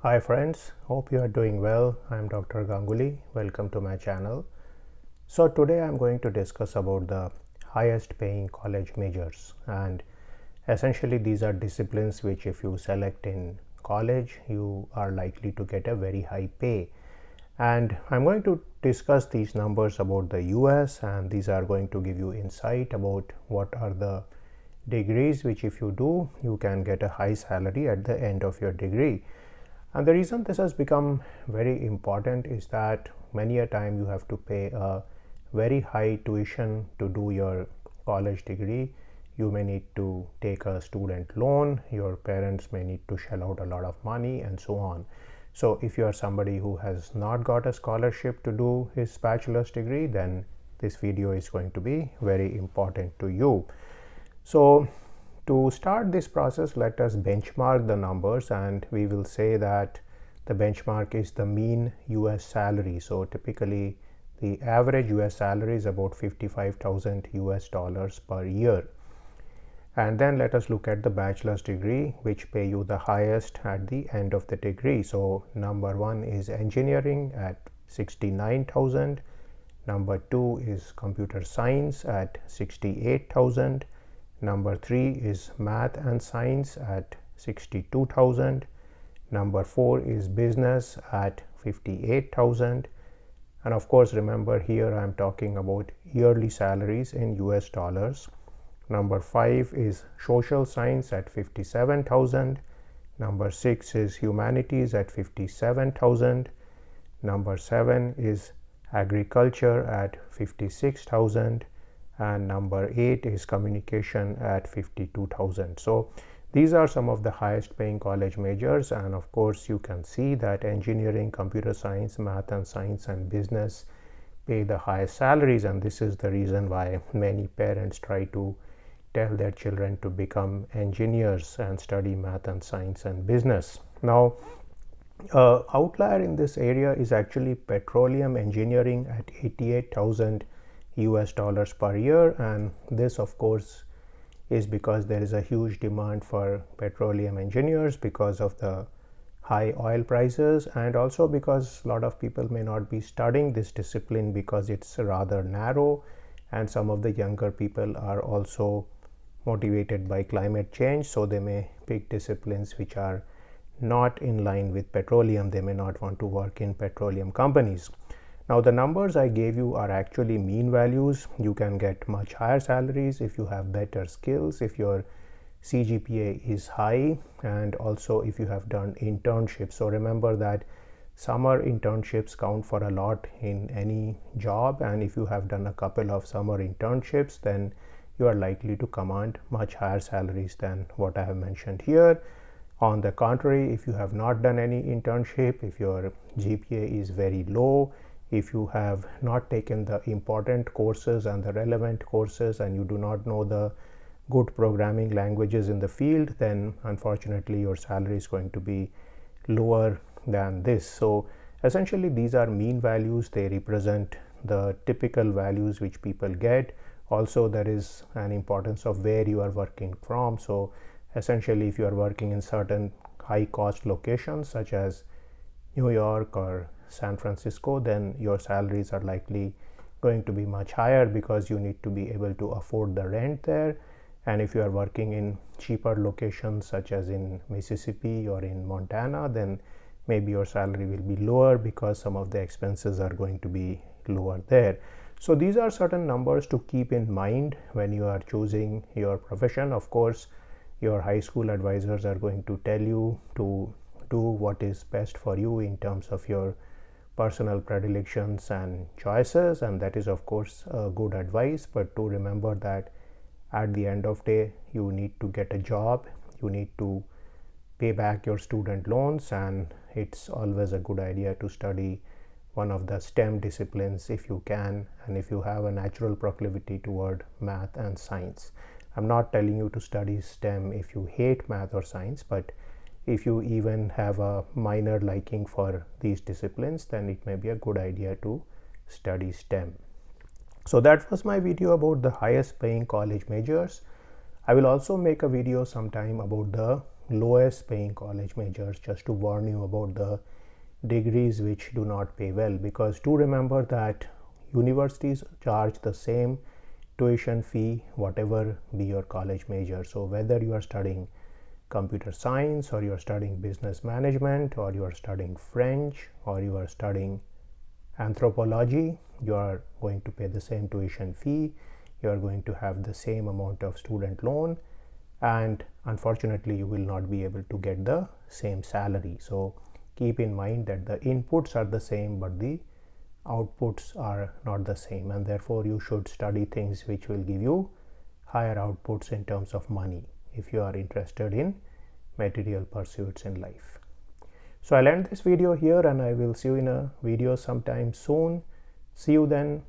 Hi friends, hope you are doing well. I am Dr. Ganguly. Welcome to my channel. So today I am going to discuss about the highest paying college majors, and essentially these are disciplines which if you select in college you are likely to get a very high pay. And I'm going to discuss these numbers about the US, and these are going to give you insight about what are the degrees which if you do you can get a high salary at the end of your degree. And the reason this has become very important is that many a time you have to pay a very high tuition to do your college degree. You may need to take a student loan, your parents may need to shell out a lot of money, and so on. So if you are somebody who has not got a scholarship to do his bachelor's degree, then this video is going to be very important to you. So to start this process, let us benchmark the numbers, and we will say that the benchmark is the mean US salary. So typically the average US salary is about 55,000 US dollars per year. And then let us look at the bachelor's degree, which pay you the highest at the end of the degree. So number one is engineering at 69,000. Number two is computer science at 68,000. Number three is math and science at 62,000. Number four is business at 58,000. And of course, remember here I am talking about yearly salaries in US dollars. Number five is social science at 57,000. Number six is humanities at 57,000. Number seven is agriculture at 56,000. And number eight is communication at 52,000. So these are some of the highest paying college majors, and of course you can see that engineering, computer science, math and science, and business pay the highest salaries, and this is the reason why many parents try to tell their children to become engineers and study math and science and business. Now outlier in this area is actually petroleum engineering at 88,000 US dollars per year, and this of course is because there is a huge demand for petroleum engineers because of the high oil prices, and also because a lot of people may not be studying this discipline because it's rather narrow, and some of the younger people are also motivated by climate change, so they may pick disciplines which are not in line with petroleum. They may not want to work in petroleum companies. Now the numbers I gave you are actually mean values. You can get much higher salaries if you have better skills, if your CGPA is high, and also if you have done internships. So remember that summer internships count for a lot in any job, and if you have done a couple of summer internships, then you are likely to command much higher salaries than what I have mentioned here. On the contrary, if you have not done any internship, if your GPA is very low, if you have not taken the important courses and the relevant courses, and you do not know the good programming languages in the field, then unfortunately your salary is going to be lower than this. So essentially these are mean values. They represent the typical values which people get. Also there is an importance of where you are working from. So essentially if you are working in certain high cost locations such as New York or San Francisco, then your salaries are likely going to be much higher because you need to be able to afford the rent there. And if you are working in cheaper locations such as in Mississippi or in Montana, then maybe your salary will be lower because some of the expenses are going to be lower there. So these are certain numbers to keep in mind when you are choosing your profession. Of course, your high school advisors are going to tell you to do what is best for you in terms of your personal predilections and choices, and that is of course good advice. But to remember that at the end of day you need to get a job, you need to pay back your student loans, and it's always a good idea to study one of the STEM disciplines if you can, and if you have a natural proclivity toward math and science. I'm not telling you to study STEM if you hate math or science, but if you even have a minor liking for these disciplines, then it may be a good idea to study STEM. So that was my video about the highest paying college majors. I will also make a video sometime about the lowest paying college majors, just to warn you about the degrees which do not pay well. Because do remember that universities charge the same tuition fee whatever be your college major. So whether you are studying computer science, or you are studying business management, or you are studying French, or you are studying anthropology, you are going to pay the same tuition fee, you are going to have the same amount of student loan, and unfortunately you will not be able to get the same salary. So keep in mind that the inputs are the same but the outputs are not the same, and therefore you should study things which will give you higher outputs in terms of money if you are interested in material pursuits in life. So I'll end this video here, and I will see you in a video sometime soon. See you then.